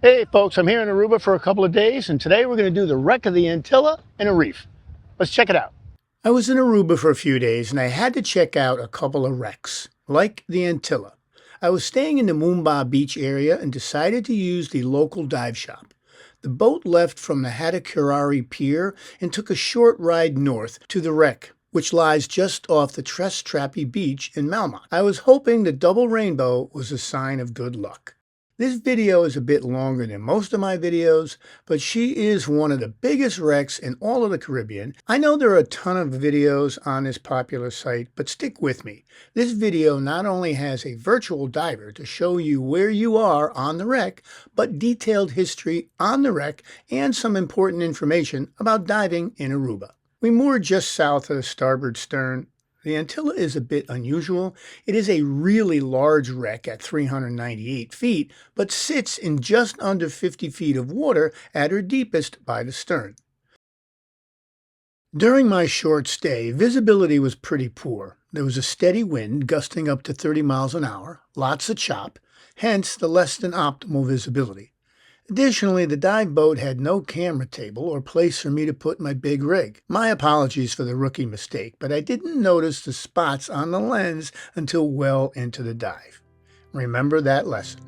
Hey folks, I'm here in Aruba for a couple of days, and today we're going to do the wreck of the Antilla and a reef. Let's check it out. I was in Aruba for a few days, and I had to check out a couple of wrecks, like the Antilla. I was staying in the Moomba Beach area and decided to use the local dive shop. The boat left from the Hatakurari Pier and took a short ride north to the wreck, which lies just off the Trestrapi Beach in Malmont. I was hoping the double rainbow was a sign of good luck. This video is a bit longer than most of my videos, but she is one of the biggest wrecks in all of the Caribbean. I know there are a ton of videos on this popular site, but stick with me. This video not only has a virtual diver to show you where you are on the wreck, but detailed history on the wreck and some important information about diving in Aruba. We moored just south of the starboard stern. The Antilla is a bit unusual. It is a really large wreck at 398 feet, but sits in just under 50 feet of water at her deepest by the stern. During my short stay, visibility was pretty poor. There was a steady wind gusting up to 30 miles an hour, lots of chop, hence the less than optimal visibility. Additionally, the dive boat had no camera table or place for me to put my big rig. My apologies for the rookie mistake, but I didn't notice the spots on the lens until well into the dive. Remember that lesson.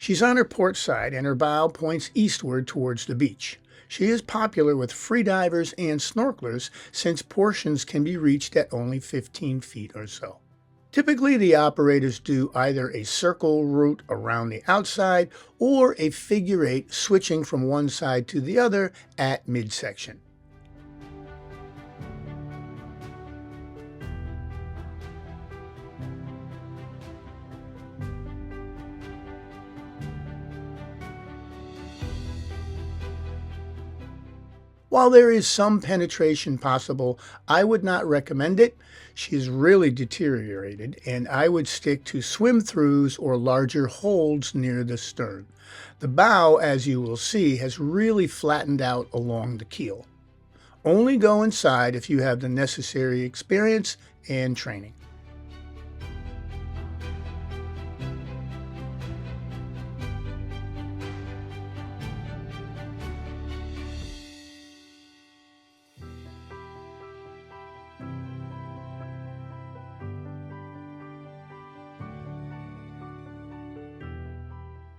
She's on her port side and her bow points eastward towards the beach. She is popular with freedivers and snorkelers since portions can be reached at only 15 feet or so. Typically, the operators do either a circle route around the outside or a figure eight switching from one side to the other at midsection. While there is some penetration possible, I would not recommend it. She's really deteriorated, and I would stick to swim-throughs or larger holds near the stern. The bow, as you will see, has really flattened out along the keel. Only go inside if you have the necessary experience and training.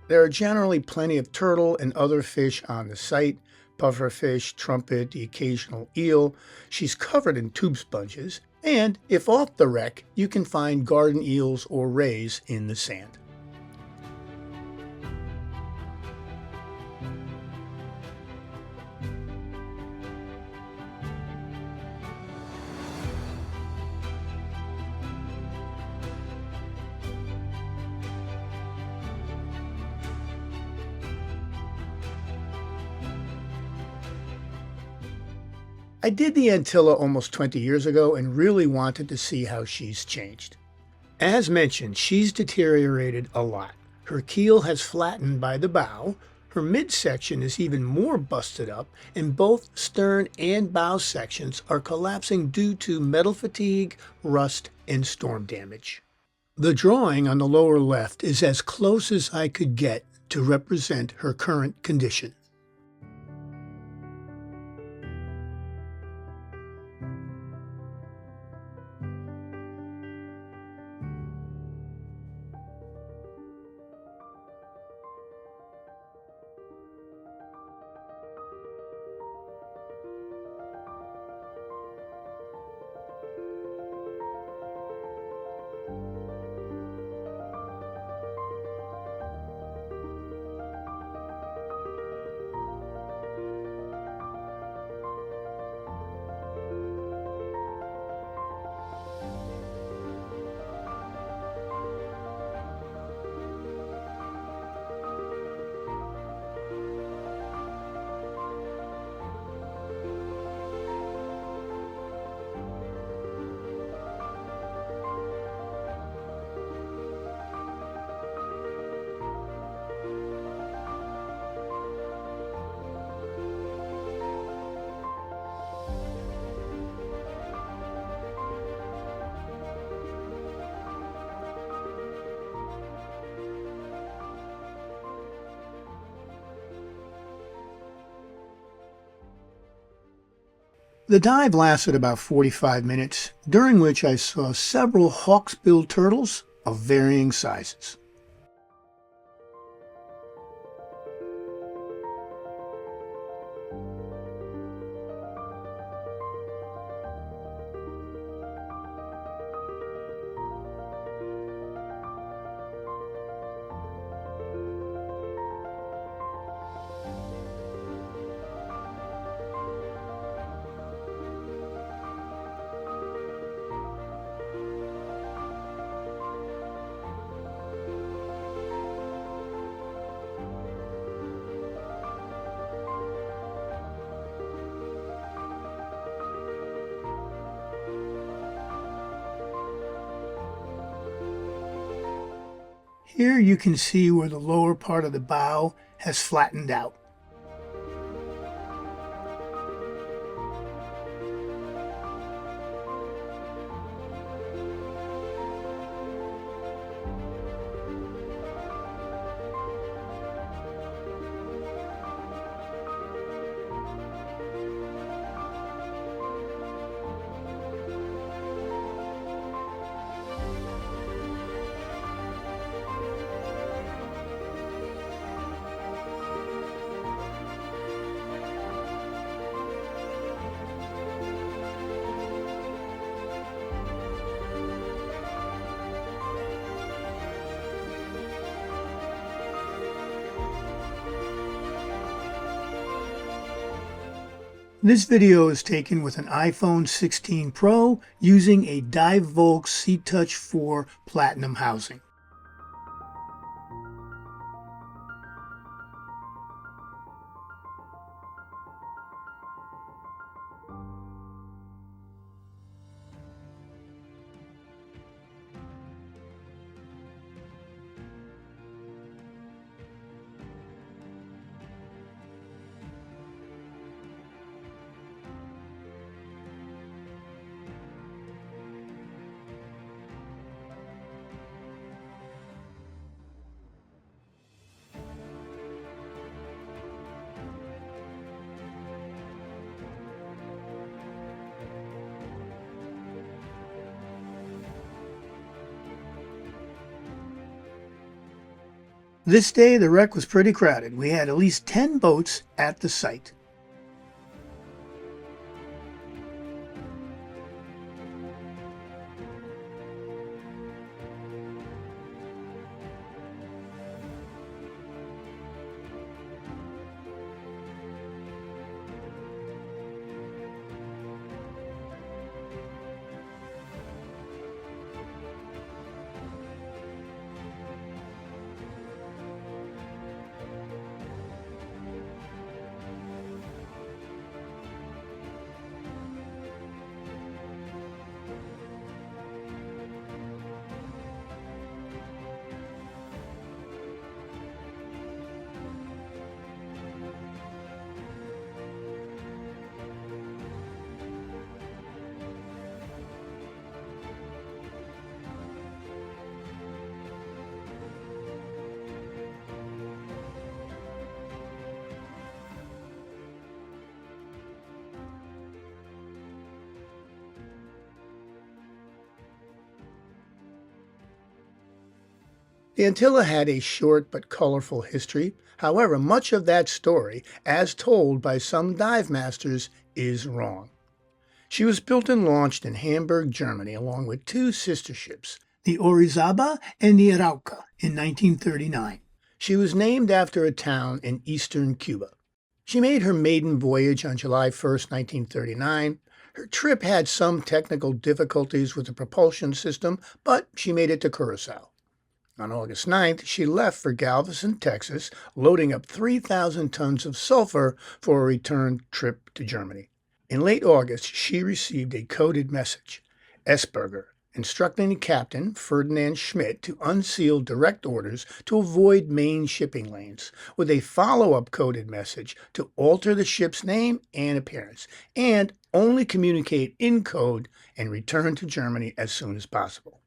There are generally plenty of turtle and other fish on the site, pufferfish, trumpet, the occasional eel. She's covered in tube sponges, and if off the wreck, you can find garden eels or rays in the sand. I did the Antilla almost 20 years ago and really wanted to see how she's changed. As mentioned, she's deteriorated a lot. Her keel has flattened by the bow, her midsection is even more busted up, and both stern and bow sections are collapsing due to metal fatigue, rust, and storm damage. The drawing on the lower left is as close as I could get to represent her current condition. The dive lasted about 45 minutes, during which I saw several hawksbill turtles of varying sizes. Here you can see where the lower part of the bow has flattened out. This video is taken with an iPhone 16 Pro using a DiveVolk C-Touch 4 Platinum housing. This day the wreck was pretty crowded. We had at least 10 boats at the site. The Antilla had a short but colorful history. However, much of that story, as told by some dive masters, is wrong. She was built and launched in Hamburg, Germany, along with two sister ships, the Orizaba and the Arauca, in 1939. She was named after a town in eastern Cuba. She made her maiden voyage on July 1st, 1939. Her trip had some technical difficulties with the propulsion system, but she made it to Curacao. On August 9th, she left for Galveston, Texas, loading up 3,000 tons of sulfur for a return trip to Germany. In late August, she received a coded message, Esberger, instructing the captain, Ferdinand Schmidt, to unseal direct orders to avoid main shipping lanes, with a follow-up coded message to alter the ship's name and appearance, and only communicate in code and return to Germany as soon as possible.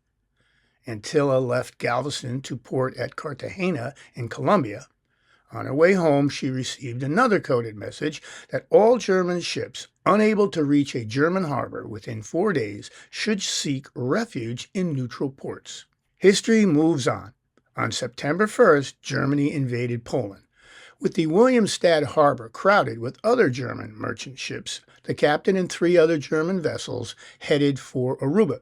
Antilla left Galveston to port at Cartagena in Colombia. On her way home, she received another coded message that all German ships unable to reach a German harbor within 4 days should seek refuge in neutral ports. History moves on. On September 1st, Germany invaded Poland. With the Wilhelmshaven harbor crowded with other German merchant ships, the captain and 3 other German vessels headed for Aruba.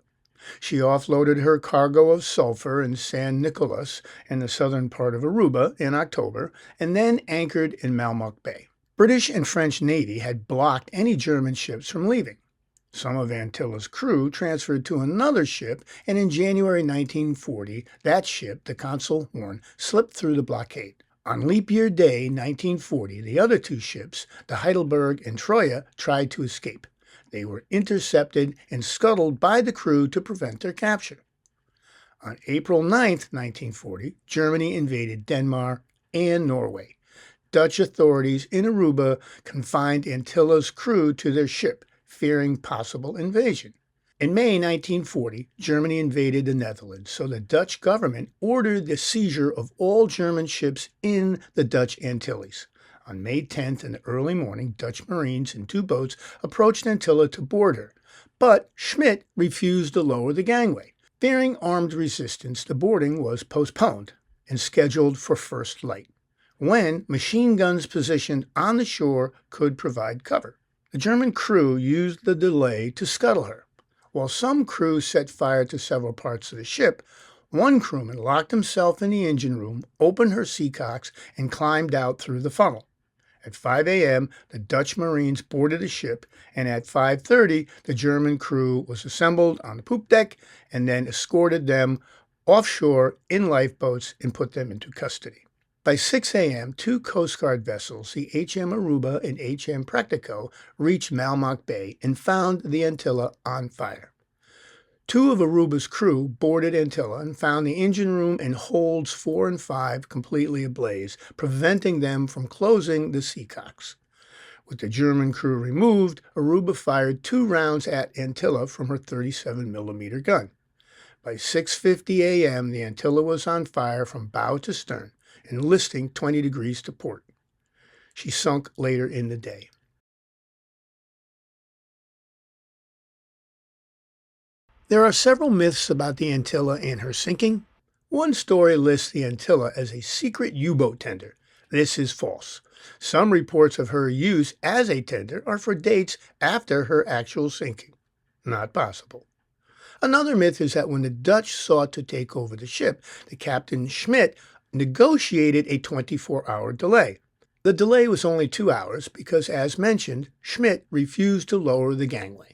She offloaded her cargo of sulfur in San Nicolas in the southern part of Aruba in October, and then anchored in Malmock Bay. British and French Navy had blocked any German ships from leaving. Some of Antilla's crew transferred to another ship, and in January 1940, that ship, the Consul Horn, slipped through the blockade. On Leap Year Day 1940, the other 2 ships, the Heidelberg and Troja, tried to escape. They were intercepted and scuttled by the crew to prevent their capture. On April 9, 1940, Germany invaded Denmark and Norway. Dutch authorities in Aruba confined Antilla's crew to their ship, fearing possible invasion. In May 1940, Germany invaded the Netherlands, so the Dutch government ordered the seizure of all German ships in the Dutch Antilles. On May 10th in the early morning, Dutch Marines in 2 boats approached Antilla to board her, but Schmidt refused to lower the gangway. Fearing armed resistance, the boarding was postponed and scheduled for first light, when machine guns positioned on the shore could provide cover. The German crew used the delay to scuttle her. While some crew set fire to several parts of the ship, one crewman locked himself in the engine room, opened her seacocks, and climbed out through the funnel. At 5 a.m., the Dutch Marines boarded the ship, and at 5:30, the German crew was assembled on the poop deck and then escorted them offshore in lifeboats and put them into custody. By 6 a.m., 2 Coast Guard vessels, the HM Aruba and HM Practico, reached Malmock Bay and found the Antilla on fire. 2 of Aruba's crew boarded Antilla and found the engine room and holds 4 and 5 completely ablaze, preventing them from closing the seacocks. With the German crew removed, Aruba fired 2 rounds at Antilla from her 37mm gun. By 6:50 a.m., the Antilla was on fire from bow to stern, enlisting 20 degrees to port. She sunk later in the day. There are several myths about the Antilla and her sinking. One story lists the Antilla as a secret U-boat tender. This is false. Some reports of her use as a tender are for dates after her actual sinking. Not possible. Another myth is that when the Dutch sought to take over the ship, the Captain Schmidt negotiated a 24-hour delay. The delay was only 2 hours because, as mentioned, Schmidt refused to lower the gangway.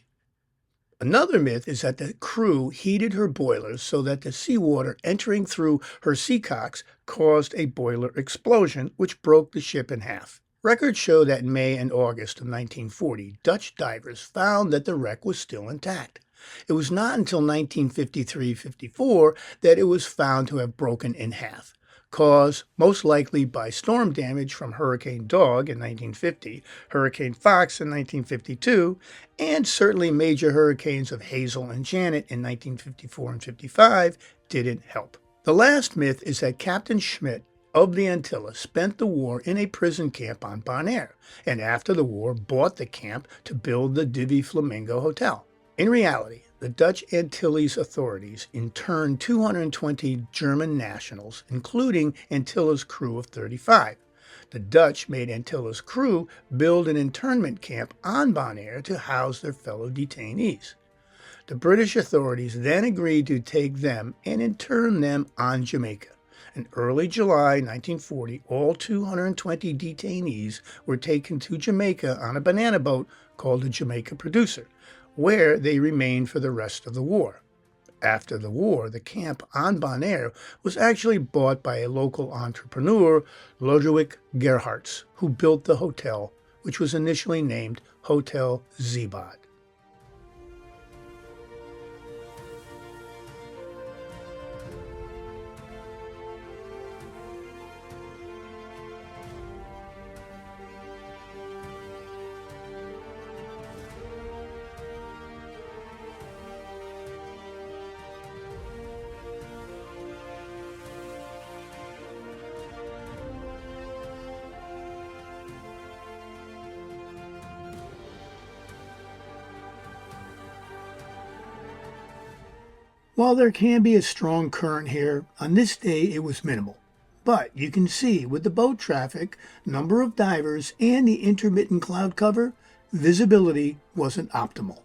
Another myth is that the crew heated her boilers so that the seawater entering through her seacocks caused a boiler explosion, which broke the ship in half. Records show that in May and August of 1940, Dutch divers found that the wreck was still intact. It was not until 1953-54 that it was found to have broken in half, caused most likely by storm damage from Hurricane Dog in 1950, Hurricane Fox in 1952, and certainly major hurricanes of Hazel and Janet in 1954 and 55 didn't help. The last myth is that Captain Schmidt of the Antilla spent the war in a prison camp on Bonaire, and after the war bought the camp to build the Divi Flamingo Hotel. In reality, the Dutch Antilles authorities interned 220 German nationals, including Antilla's crew of 35. The Dutch made Antilla's crew build an internment camp on Bonaire to house their fellow detainees. The British authorities then agreed to take them and intern them on Jamaica. In early July 1940, all 220 detainees were taken to Jamaica on a banana boat called the Jamaica Producer, where they remained for the rest of the war. After the war, the camp on Bonaire was actually bought by a local entrepreneur, Lodewijk Gerhards, who built the hotel, which was initially named Hotel Zeebad. While there can be a strong current here, on this day it was minimal. But you can see with the boat traffic, number of divers, and the intermittent cloud cover, visibility wasn't optimal.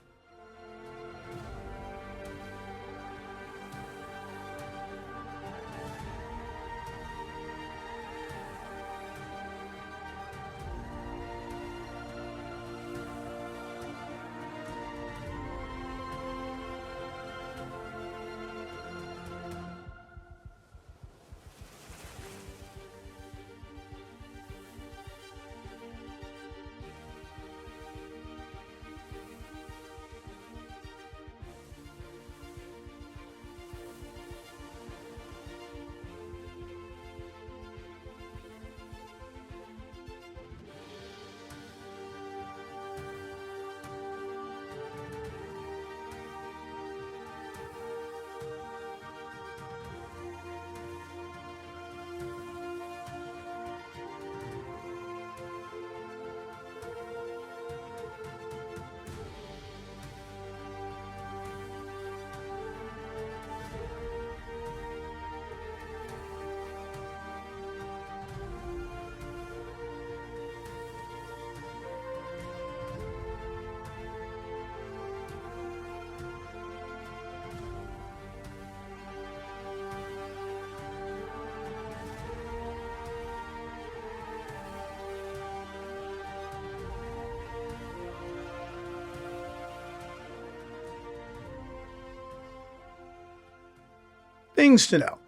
Things to know.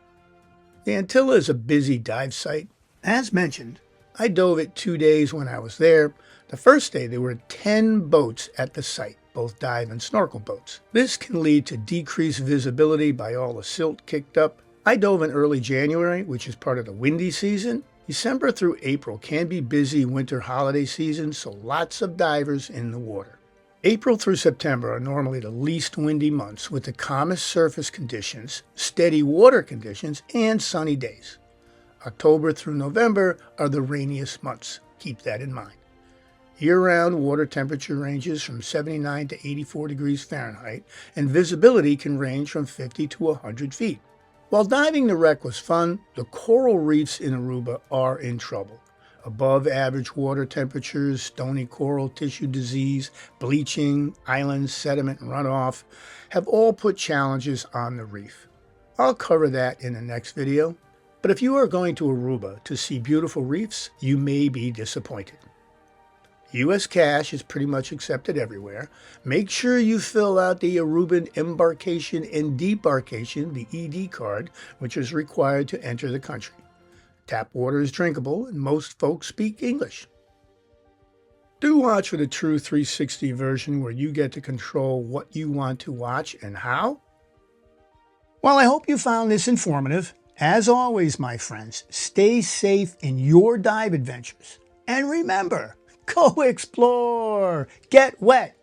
The Antilla is a busy dive site. As mentioned, I dove it 2 days when I was there. The first day there were 10 boats at the site, both dive and snorkel boats. This can lead to decreased visibility by all the silt kicked up. I dove in early January, which is part of the windy season. December through April can be busy winter holiday season, so lots of divers in the water. April through September are normally the least windy months with the calmest surface conditions, steady water conditions, and sunny days. October through November are the rainiest months. Keep that in mind. Year-round water temperature ranges from 79 to 84 degrees Fahrenheit, and visibility can range from 50 to 100 feet. While diving the wreck was fun, the coral reefs in Aruba are in trouble. Above average water temperatures, stony coral tissue disease, bleaching, island sediment runoff have all put challenges on the reef. I'll cover that in the next video, but if you are going to Aruba to see beautiful reefs, you may be disappointed. U.S. cash is pretty much accepted everywhere. Make sure you fill out the Aruban Embarkation and Debarkation, the ED card, which is required to enter the country. Tap water is drinkable, and most folks speak English. Do watch for the true 360 version where you get to control what you want to watch and how. Well, I hope you found this informative. As always, my friends, stay safe in your dive adventures. And remember, go explore, get wet,